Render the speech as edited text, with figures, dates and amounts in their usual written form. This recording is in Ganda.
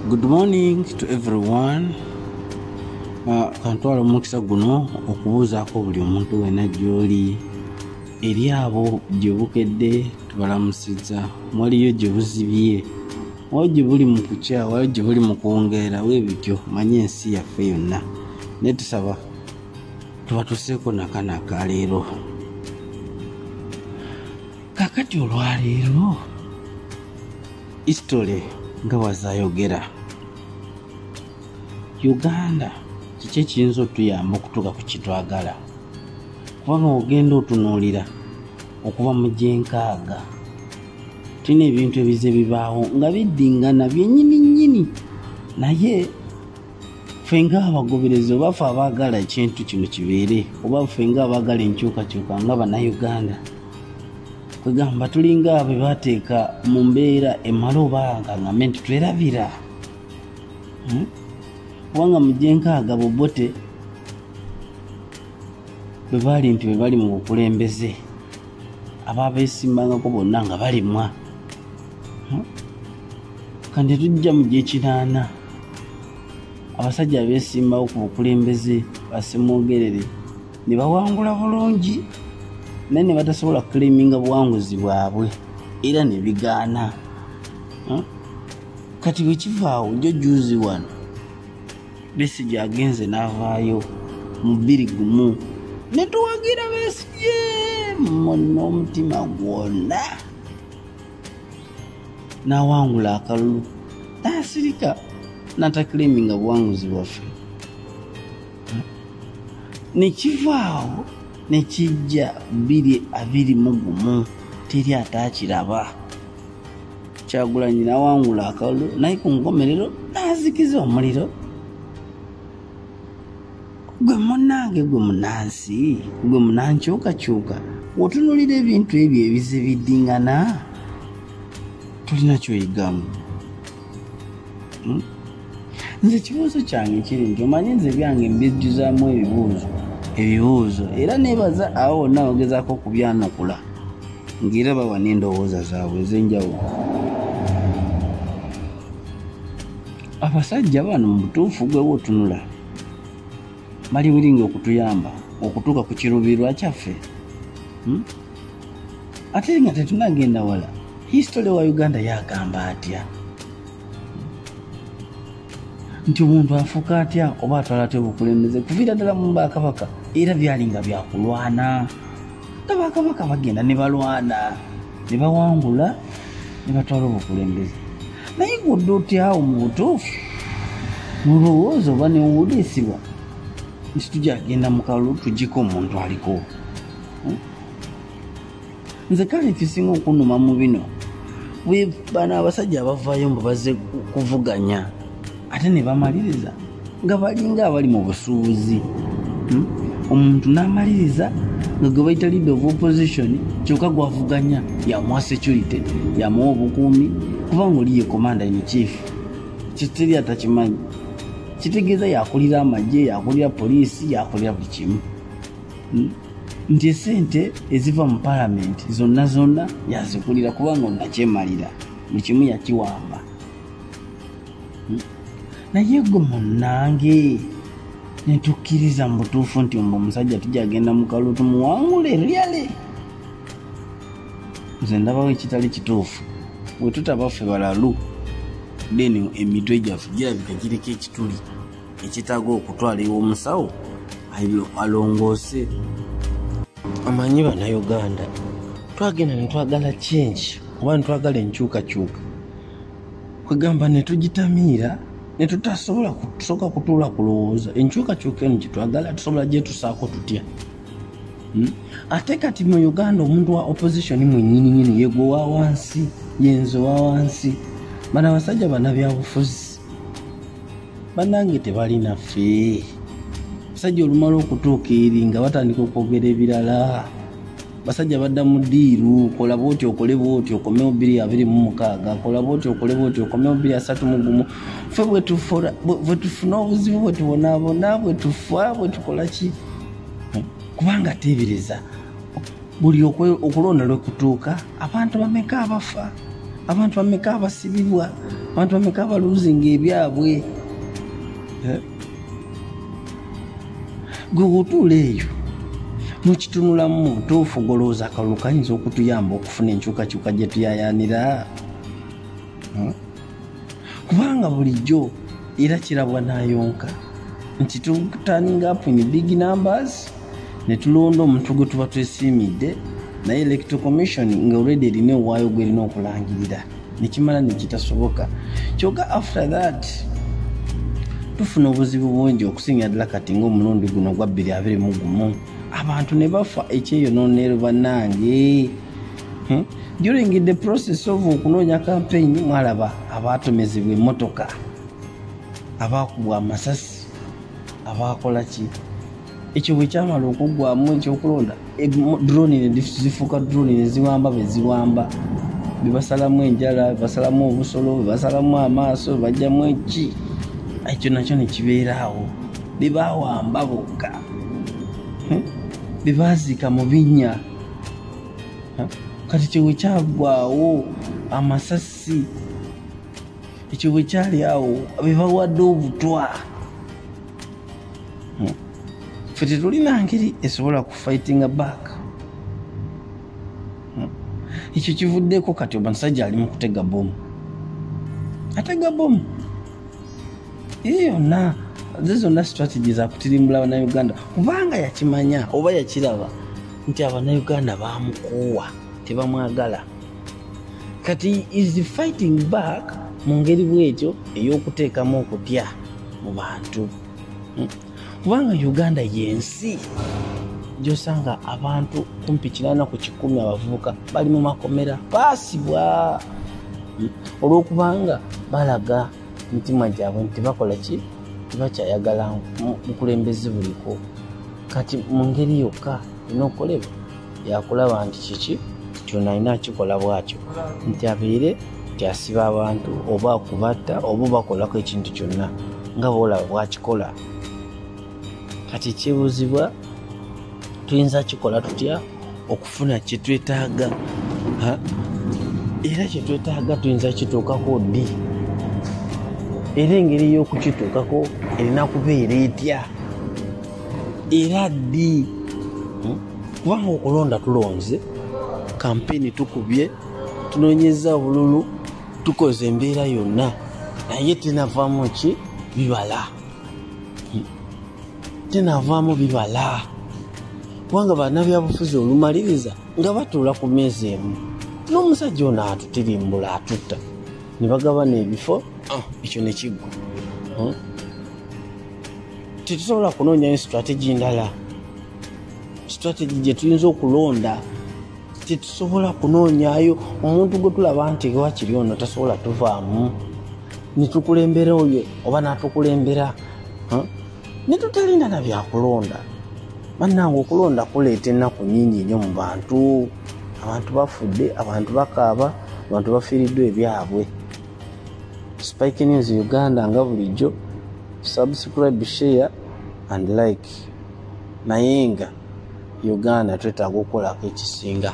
Good morning to everyone. Kantwala omukisa guno okubuuzaako buli omuntu wena gy'oli eri abo gye bukedde tubalamusizza, waliyo gye buzibye, waliyo gye buli mu kukya, waliyo gye buli mu kuwungeera, weebityo manye ensi yaffe yonna. Ne tusaba tubatuseeko nakanaka leero. Kakati olwaleero history nga wazayogera, Uganda kiki ekiyinza otuyamba okutuuka ku kitwagala? Kubanga ogenda otunuulira okuva mu gyenkaaga tulina ebintu ebize bibaawo nga biddingana byennyini, naye ffe ng'abagoberezi oba ffe abaagala ekintu kino kibeere, oba ffe ng'abaagala enkyukakyuka nga Bannayuganda, kwegamba tulinga abo baateeka mu mbeera emala obanga ngambe nti twerabira. Kubanga mu gyenkaaga Bobote bwe baali nti bwe bali mu bukulembeze, abaabeesimbangako bonna nga balimwa. Kandi tujja mu gyekinaana, abasajja abeesimbawo ku bukulembeze ba Ssemwogerere ne bawangula bulungi, naye ne batasobola kuclaiminga buwanguzi bwabwe era ne bigaana. Kati bwe kivaawo njo juuzi wano Besigye agenze n'avaayo mu 21 ne tuwagira Besigye n'omutima gwonna, n'awangula akalulu n'asirika n'ataclaiminga buwanguzi bwaffe. Ne kivaawo ne kijja 2021 teri ataakiraba. Kyagulanyi n'awangula akalulu naye ku nkomerero n'azikiza omuliro. Gwe munnange, gwe munnansi, gwe munnankyukakyuka, otunulira ebintu ebyo ebize biddingana, tulina kyoyigamu. Nze ekibuuzo kyange kiri nti omanyi nze byange mbijjuzaamu ebibuuzo era neebaza awo wonna ogezaako okubyanukula ng'era bawa n'endowooza zaabwe ez'enjawulo. Abasajja bano mu butuufu gwe wootunula bali wiringi okutuyamba okutuuka ku kilubiliwaraa kyaffe. Ate nga tetunagenda wala, history wa Uganda yagamba atya nti omuntu afuuka atya oba atwala atya obukulembeze kuviira ddala mu Bakabaka, era byali nga byakulwana. Bakabaka bagenda ne balwana ne bawangula ne batwala obukulembeze, naye gudde otyawo mu butuufu mulowooza oba newuliisibwa nti tujagenda mu kalulu tugiko omuntu aliko. Nze kale kisinga okunuma mu bino bwe bano abasajja abavaayo mbu bazze kuvuganya ate ne bamaliriza nga balinga abali mu busuubuzi. Omuntu n'amaliriza nga gwe bayita leader of opposition kyokka gwavuganya yamuwa security, yamuwa obukuumi, kubanga oli ye commander in chief. Kiteri atakimanyi, kitegeeza yakulira amagye, yakulira poliisi, yakulira buli kimu. Nti esente eziva mu parliament zonna yazikulira kubanga onnakyemalira, buli kimu yakiwamba. Naye gwe munnange ne tukkiriza mu butuufu nti mbu omusajja tujagenda mu kalulu tumuwangule lyale. Nze ndabawo ekitali kituufu. Bwe tutabaffe balalu then emitwe gyaffe girabika giriko ekituli ekitaaga okutwala ew'omusawo alongoose. Amanyi Bannayuganda twagenda ne twagala change oba ne twagala enkyukakyuka, kwegamba ne tugitamiira ne tutasobola kusooka kutuula kulowooza enkyukakyuka eno gye twagala tusobola gyetusaako tutya. Ate kati mu Uganda omuntu wa opposition mwennyini ye gwe wa wansi, yenze wa wansi. Bano abasajja Banabyabufuzi bannange tebalina ffe. Basajja olumala okutuuka eri nga batandika okwogera ebirala. Basajja badda mu ddiiru, kola bwoti okole bwoti okomewo 226, kola bwoti okole bwoti okomewo 231. Ffe bwe tufuna obuzibu bwe tubonaabona, bwe tufa, bwe tukola ki? Kubanga teebereza buli okulonda lwe kutuuka abantu bameka abafa, abantu bameka abasibibwa, abantu bameka baluzinga ebyabwe. Gwe otuula eyo mukitunulamu tuufu golooza akalulu kayinza okutuyamba okufuna enkyukakyuka gye tuyayaanira. Kubanga bulijjo era kirabwa n'ayonka nti tutandinga up in big numbers ne tulonda omuntu gwe tuba twesiimidde naye electoral commission nga already erina owaayo gwerina okulangirira nekimala nekitasoboka. Kyokka after that tufuna obuzibu bungi okusinga ddala kati ng'omulundi guno gwa 2021 abantu ne bafa ekyeyonoonero bannange. During the process of okunoonya campaign mwalaba abaatomezebwa emmotoka, abaakubwa amasasi, abaakola ki. Ekyo bwe kyamala okuggwamu ekyokulonda drone ne zifuuka drone ne ziwamba be ziwamba, bebasalamu enjala, bebasalamu obusolo, bebasalamu amaaso, bajjamu eki. Ekyo nakyo ne kibeeraawo, bebaawamba bokka, bebaazika mu binnya. Kati kye bwe kyaggwaawo amasasi, ekyo bwe kyali awo bebawadde obutwa. Ffe tetulina ngeri esobola kufightinga back. Ekyo kivuddeko kati omusajja ali mu kutega bomu, atega bomu. Yonna zonna strategy za kutirimbula Bannayuganda kubanga yakimanya oba yakiraba nti Abannayuganda baamukuwa tebamwagala. Kati is fighting back mu ngeri bwetyo ey'okuteekamu okutya mu bantu. Kubanga Uganda yensi gy'osanga abantu kumpi 80 ku 100 abavubuka bali mu makomera baasibwa olw'okubanga balaga mitima gyabwe nti bakola ki, tibakyayagala mukulembeze buliko. Kati mu ngeri yokka olina okukolebwa yakulaba nti kiki kyonna alina akikola bwatyo, nti abeere tyasiba abantu oba akubatta oba bakolako ekintu kyonna nga boolaba bwakikola. Kati kyebuuzibwa tuyinza kikola tutya okufuna kye twetaaga, era kye twetaaga tuyinza kituukako ddi, era engeri y'okukituukako erina kubeera etya era ddi. Kubanga okulonda tulonze, kampeni tukubye, tunoonyeza obululu, tukoze embeera yonna naye tinavaamu ki bibala, tinavaamu bibala. Kubanga Banabyabufuzi olumaliriza nga batuula ku mmeeza emu n'omusajja ono atutirimbula atutta ne bagabana ebifo, ekyo ne kiggwa. Tetusobola kunoonyayo strategy ndala, strategy gye tuyinza okulonda tetusobola kunoonyayo. Omuntu gwe tulaba nti wakiri ono tasobola tuvaamu, ne tukulembera oyo oba n'atukulembera, ne tutalinda na byakulonda. Bannange okulonda kuleeta ennaku nnyingi nnyo mu bantu. Abantu bafudde, abantu bakaaba, abantu bafiiriddwa ebyabwe. Spike News Uganda nga bulijjo, subscribe, share and like. Naye nga Uganda twetaaga okukolako ekisinga.